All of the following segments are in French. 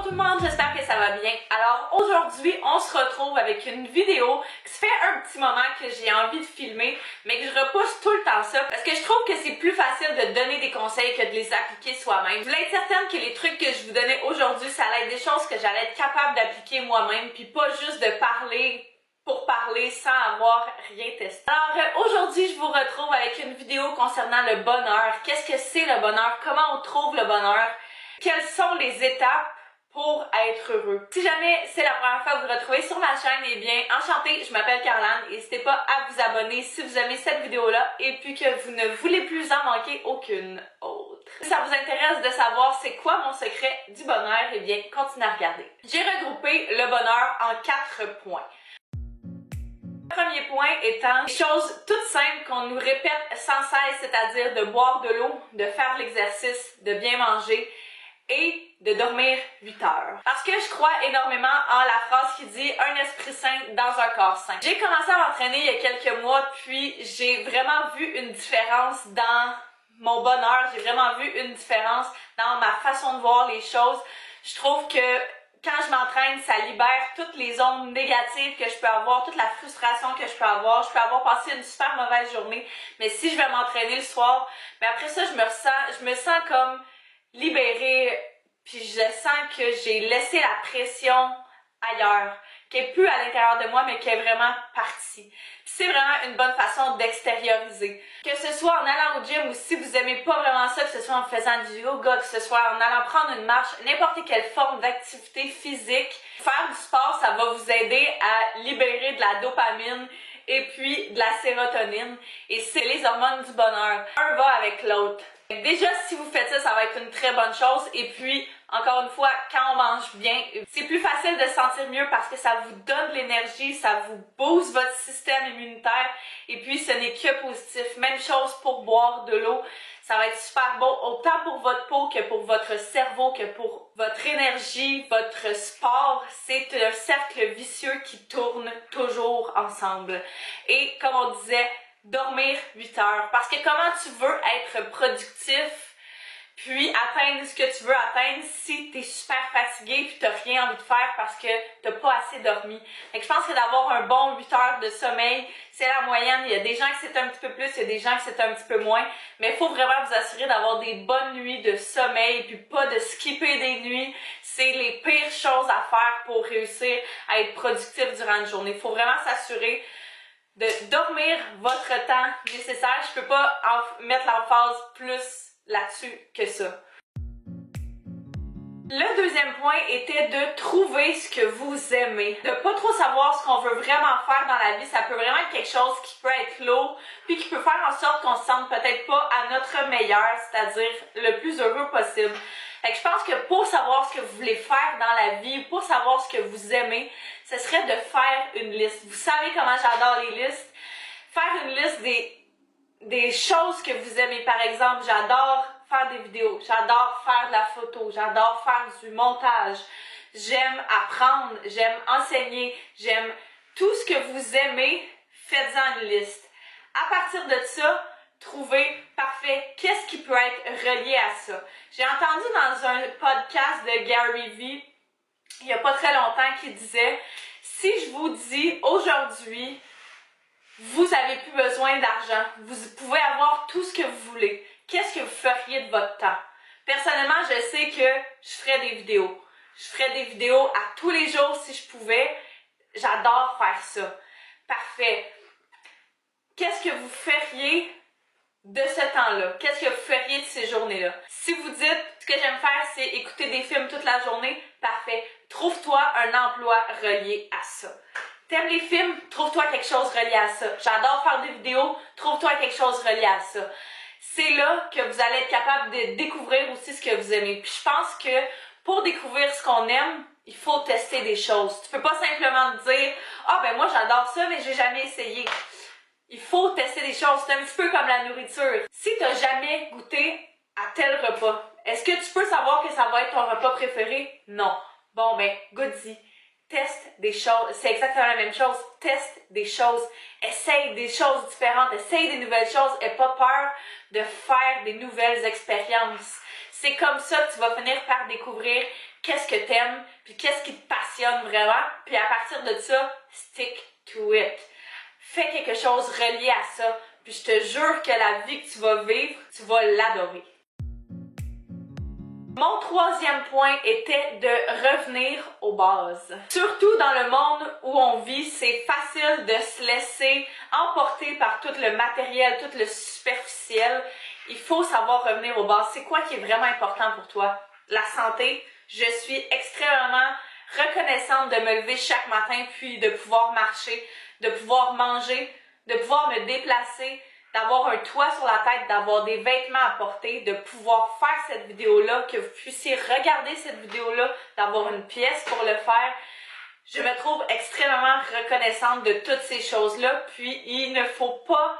Bonjour tout le monde, j'espère que ça va bien. Alors aujourd'hui, on se retrouve avec une vidéo qui se fait un petit moment que j'ai envie de filmer, mais que je repousse tout le temps ça parce que je trouve que c'est plus facile de donner des conseils que de les appliquer soi-même. Je voulais être certaine que les trucs que je vous donnais aujourd'hui, ça allait être des choses que j'allais être capable d'appliquer moi-même, puis pas juste de parler pour parler sans avoir rien testé. Alors aujourd'hui, je vous retrouve avec une vidéo concernant le bonheur. Qu'est-ce que c'est le bonheur? Comment on trouve le bonheur? Quelles sont les étapes pour être heureux? Si jamais c'est la première fois que vous vous retrouvez sur ma chaîne, eh bien, enchantée, je m'appelle Caroline. N'hésitez pas à vous abonner si vous aimez cette vidéo-là et puis que vous ne voulez plus en manquer aucune autre. Si ça vous intéresse de savoir c'est quoi mon secret du bonheur, eh bien, continuez à regarder. J'ai regroupé le bonheur en 4 points. Le premier point étant des choses toutes simples qu'on nous répète sans cesse, c'est-à-dire de boire de l'eau, de faire de l'exercice, de bien manger et de dormir 8 heures. Parce que je crois énormément en la phrase qui dit « un esprit sain dans un corps sain ». J'ai commencé à m'entraîner il y a quelques mois, puis j'ai vraiment vu une différence dans mon bonheur, j'ai vraiment vu une différence dans ma façon de voir les choses. Je trouve que quand je m'entraîne, ça libère toutes les ondes négatives que je peux avoir, toute la frustration que je peux avoir. Je peux avoir passé une super mauvaise journée, mais si je vais m'entraîner le soir, mais après ça, je me sens comme libérée, puis je sens que j'ai laissé la pression ailleurs, qui est plus à l'intérieur de moi, mais qui est vraiment partie. C'est vraiment une bonne façon d'extérioriser. Que ce soit en allant au gym ou si vous aimez pas vraiment ça, que ce soit en faisant du yoga, que ce soit en allant prendre une marche, n'importe quelle forme d'activité physique, faire du sport, ça va vous aider à libérer de la dopamine et puis de la sérotonine. Et c'est les hormones du bonheur. Un va avec l'autre. Déjà, si vous faites ça, ça va être une très bonne chose. Et puis, encore une fois, quand on mange bien, c'est plus facile de se sentir mieux parce que ça vous donne de l'énergie, ça vous booste votre système immunitaire. Et puis, ce n'est que positif. Même chose pour boire de l'eau. Ça va être super bon, autant pour votre peau que pour votre cerveau, que pour votre énergie, votre sport. C'est un cercle vicieux qui tourne toujours ensemble. Et comme on disait, dormir 8 heures. Parce que comment tu veux être productif puis atteindre ce que tu veux atteindre si tu es super fatigué puis tu n'as rien envie de faire parce que tu n'as pas assez dormi. Fait que je pense que d'avoir un bon 8 heures de sommeil, c'est la moyenne. Il y a des gens que c'est un petit peu plus, il y a des gens que c'est un petit peu moins. Mais il faut vraiment vous assurer d'avoir des bonnes nuits de sommeil puis pas de skipper des nuits. C'est les pires choses à faire pour réussir à être productif durant une journée. Il faut vraiment s'assurer de dormir votre temps nécessaire. Je peux pas mettre l'emphase plus là-dessus que ça. Le deuxième point était de trouver ce que vous aimez. De pas trop savoir ce qu'on veut vraiment faire dans la vie, ça peut vraiment être quelque chose qui peut être lourd, puis qui peut faire en sorte qu'on se sente peut-être pas à notre meilleur, c'est-à-dire le plus heureux possible. Fait que je pense que pour savoir ce que vous voulez faire dans la vie, pour savoir ce que vous aimez, ce serait de faire une liste. Vous savez comment j'adore les listes. Faire une liste des choses que vous aimez. Par exemple, j'adore faire des vidéos, j'adore faire de la photo, j'adore faire du montage, j'aime apprendre, j'aime enseigner, j'aime tout ce que vous aimez, faites-en une liste. À partir de ça, trouvez, parfait, qu'est-ce qui peut être relié à ça. J'ai entendu dans un podcast de Gary Vee, il n'y a pas très longtemps, qui disait « Si je vous dis aujourd'hui, vous n'avez plus besoin d'argent, vous pouvez avoir tout ce que vous voulez, qu'est-ce que vous feriez de votre temps? » Personnellement, je sais que je ferais des vidéos. Je ferais des vidéos à tous les jours si je pouvais. J'adore faire ça. Parfait. Qu'est-ce que vous feriez de ce temps-là? Qu'est-ce que vous feriez de ces journées-là? Si vous dites, ce que j'aime faire, c'est écouter des films toute la journée, parfait. Trouve-toi un emploi relié à ça. T'aimes les films? Trouve-toi quelque chose relié à ça. J'adore faire des vidéos, trouve-toi quelque chose relié à ça. C'est là que vous allez être capable de découvrir aussi ce que vous aimez. Puis je pense que pour découvrir ce qu'on aime, il faut tester des choses. Tu peux pas simplement te dire « Ah ben moi j'adore ça, mais j'ai jamais essayé ». Il faut tester des choses. C'est un petit peu comme la nourriture. Si tu n'as jamais goûté à tel repas, est-ce que tu peux savoir que ça va être ton repas préféré? Non. Bon, ben, goûte-y. Teste des choses. C'est exactement la même chose. Teste des choses. Essaye des choses différentes. Essaye des nouvelles choses. N'aie pas peur de faire des nouvelles expériences. C'est comme ça que tu vas finir par découvrir qu'est-ce que t'aimes, puis qu'est-ce qui te passionne vraiment, puis à partir de ça, stick to it. Fais quelque chose relié à ça, puis je te jure que la vie que tu vas vivre, tu vas l'adorer. Mon troisième point était de revenir aux bases. Surtout dans le monde où on vit, c'est facile de se laisser emporter par tout le matériel, tout le superficiel. Il faut savoir revenir aux bases. C'est quoi qui est vraiment important pour toi? La santé. Je suis extrêmement reconnaissante de me lever chaque matin, puis de pouvoir marcher, de pouvoir manger, de pouvoir me déplacer, d'avoir un toit sur la tête, d'avoir des vêtements à porter, de pouvoir faire cette vidéo-là, que vous puissiez regarder cette vidéo-là, d'avoir une pièce pour le faire. Je me trouve extrêmement reconnaissante de toutes ces choses-là, puis il ne faut pas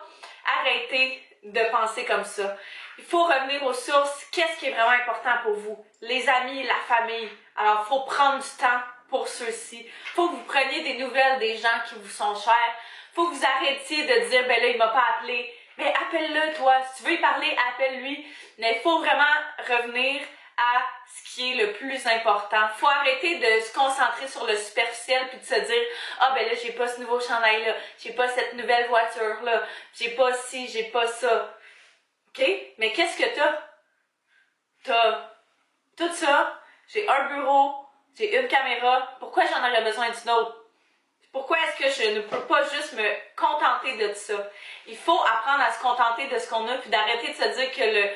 arrêter de penser comme ça. Il faut revenir aux sources. Qu'est-ce qui est vraiment important pour vous? Les amis, la famille. Alors, il faut prendre du temps pour ceux-ci. Il faut que vous preniez des nouvelles des gens qui vous sont chers. Il faut que vous arrêtiez de dire, ben là, il m'a pas appelé. Mais appelle-le, toi. Si tu veux y parler, appelle-lui. Mais il faut vraiment revenir à ce qui est le plus important. Il faut arrêter de se concentrer sur le superficiel puis de se dire « Ah ben là, j'ai pas ce nouveau chandail-là, j'ai pas cette nouvelle voiture-là, j'ai pas ci, j'ai pas ça. » OK? Mais qu'est-ce que t'as? T'as tout ça, j'ai un bureau, j'ai une caméra, pourquoi j'en aurais besoin d'une autre? Pourquoi est-ce que je ne peux pas juste me contenter de ça? Il faut apprendre à se contenter de ce qu'on a puis d'arrêter de se dire que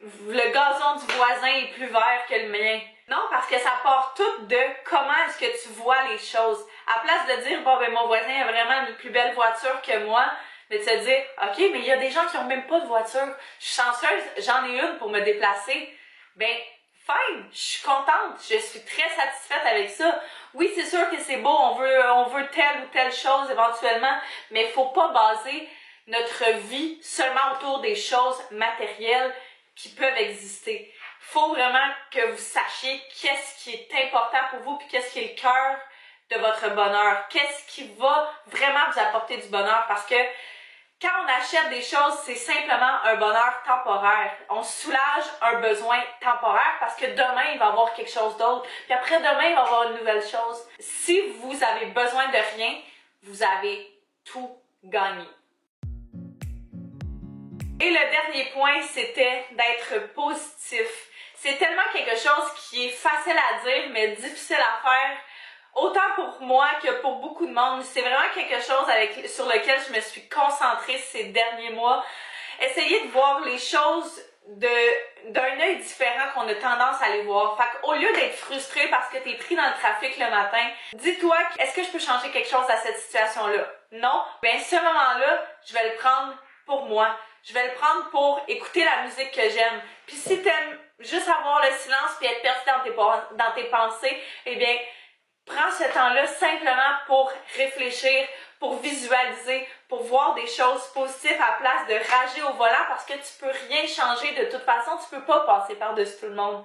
le gazon du voisin est plus vert que le mien. Non, parce que ça part tout de comment est-ce que tu vois les choses. À place de dire, bon, ben mon voisin a vraiment une plus belle voiture que moi, mais de se dire, OK, mais il y a des gens qui n'ont même pas de voiture. Je suis chanceuse, j'en ai une pour me déplacer. Ben, fine, je suis contente, je suis très satisfaite avec ça. Oui, c'est sûr que c'est beau, on veut telle ou telle chose éventuellement, mais il ne faut pas baser notre vie seulement autour des choses matérielles qui peuvent exister. Il faut vraiment que vous sachiez qu'est-ce qui est important pour vous puis qu'est-ce qui est le cœur de votre bonheur. Qu'est-ce qui va vraiment vous apporter du bonheur parce que quand on achète des choses, c'est simplement un bonheur temporaire. On soulage un besoin temporaire parce que demain, il va y avoir quelque chose d'autre. Puis après demain, il va y avoir une nouvelle chose. Si vous avez besoin de rien, vous avez tout gagné. Et le dernier point, c'était d'être positif. C'est tellement quelque chose qui est facile à dire, mais difficile à faire. Autant pour moi que pour beaucoup de monde. C'est vraiment quelque chose sur lequel je me suis concentrée ces derniers mois. Essayez de voir les choses d'un œil différent qu'on a tendance à les voir. Fait qu'au lieu d'être frustré parce que t'es pris dans le trafic le matin, dis-toi, est-ce que je peux changer quelque chose à cette situation-là? Non? Ben, ce moment-là, je vais le prendre pour moi. Je vais le prendre pour écouter la musique que j'aime. Puis si t'aimes juste avoir le silence puis être perdu dans tes pensées, eh bien, prends ce temps-là simplement pour réfléchir, pour visualiser, pour voir des choses positives à place de rager au volant parce que tu peux rien changer de toute façon, tu peux pas passer par-dessus tout le monde.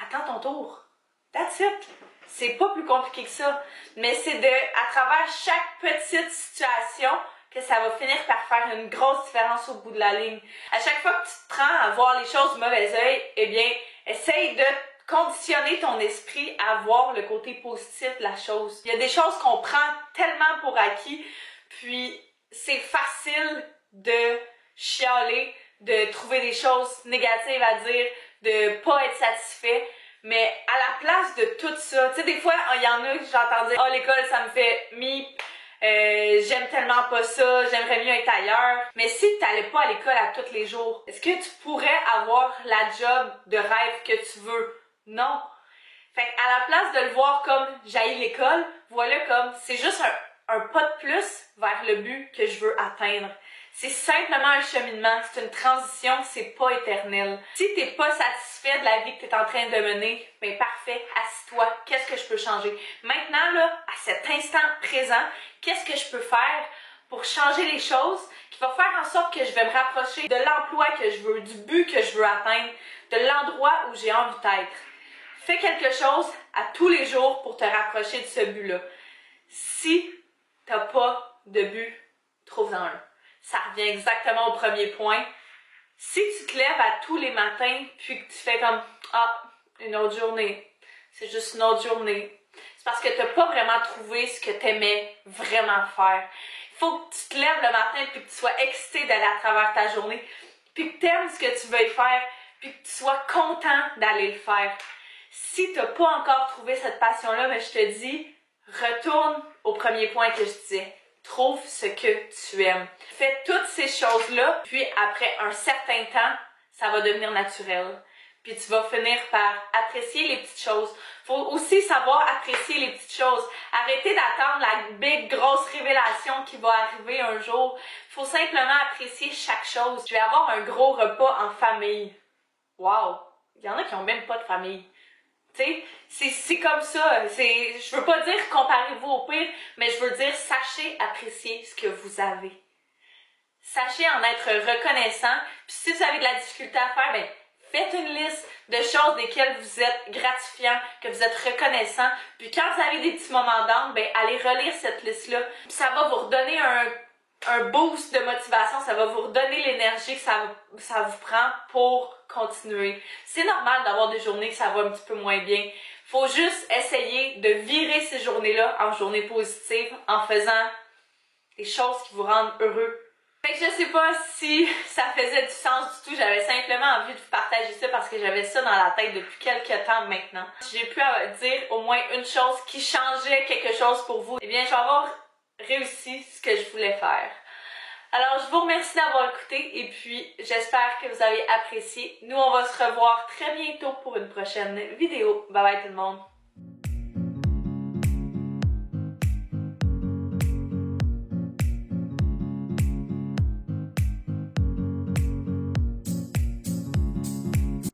Attends ton tour. That's it. C'est pas plus compliqué que ça. Mais c'est à travers chaque petite situation que ça va finir par faire une grosse différence au bout de la ligne. À chaque fois que tu te prends à voir les choses du mauvais œil, eh bien, essaye de conditionner ton esprit à voir le côté positif de la chose. Il y a des choses qu'on prend tellement pour acquis, puis c'est facile de chialer, de trouver des choses négatives à dire, de pas être satisfait. Mais à la place de tout ça, tu sais, des fois, il y en a que j'entends dire « Ah, l'école, ça me fait j'aime tellement pas ça, j'aimerais mieux être ailleurs. » Mais si tu n'allais pas à l'école à tous les jours, est-ce que tu pourrais avoir la job de rêve que tu veux? Non. Fait à la place de le voir comme j'haïs l'école, vois-le comme c'est juste un pas de plus vers le but que je veux atteindre. C'est simplement un cheminement, c'est une transition, c'est pas éternel. Si t'es pas satisfait de la vie que t'es en train de mener, ben parfait, assis-toi, qu'est-ce que je peux changer? Maintenant, là, à cet instant présent, qu'est-ce que je peux faire pour changer les choses qui va faire en sorte que je vais me rapprocher de l'emploi que je veux, du but que je veux atteindre, de l'endroit où j'ai envie d'être. Fais quelque chose à tous les jours pour te rapprocher de ce but-là. Si t'as pas de but, trouve-en un. Ça revient exactement au premier point. Si tu te lèves à tous les matins puis que tu fais comme Ah, une autre journée. C'est juste une autre journée. C'est parce que t'as pas vraiment trouvé ce que t'aimais vraiment faire. Il faut que tu te lèves le matin puis que tu sois excité d'aller à travers ta journée, puis que t'aimes ce que tu veux faire, puis que tu sois content d'aller le faire. Si t'as pas encore trouvé cette passion-là, mais je te dis, retourne au premier point que je disais. Trouve ce que tu aimes. Fais toutes ces choses-là, puis après un certain temps, ça va devenir naturel. Puis tu vas finir par apprécier les petites choses. Faut aussi savoir apprécier les petites choses. Arrêtez d'attendre la big grosse révélation qui va arriver un jour. Faut simplement apprécier chaque chose. Je vais avoir un gros repas en famille. Wow! Il y en a qui ont même pas de famille. Tu sais, c'est comme ça. Je veux pas dire comparez-vous au pire, mais je veux dire sachez apprécier ce que vous avez. Sachez en être reconnaissant. Puis si vous avez de la difficulté à faire, ben faites une liste de choses desquelles vous êtes gratifiant, que vous êtes reconnaissant. Puis quand vous avez des petits moments d'âme, ben allez relire cette liste-là. Puis ça va vous redonner un boost de motivation, ça va vous redonner l'énergie que ça vous prend pour continuer. C'est normal d'avoir des journées que ça va un petit peu moins bien. Faut juste essayer de virer ces journées-là en journées positives en faisant des choses qui vous rendent heureux. Fait que je sais pas si ça faisait du sens du tout, j'avais simplement envie de vous partager ça parce que j'avais ça dans la tête depuis quelques temps maintenant. J'ai pu dire au moins une chose qui changeait quelque chose pour vous, eh bien je vais avoir réussi ce que je voulais faire. Alors je vous remercie d'avoir écouté et puis j'espère que vous avez apprécié. Nous on va se revoir très bientôt pour une prochaine vidéo. Bye bye tout le monde!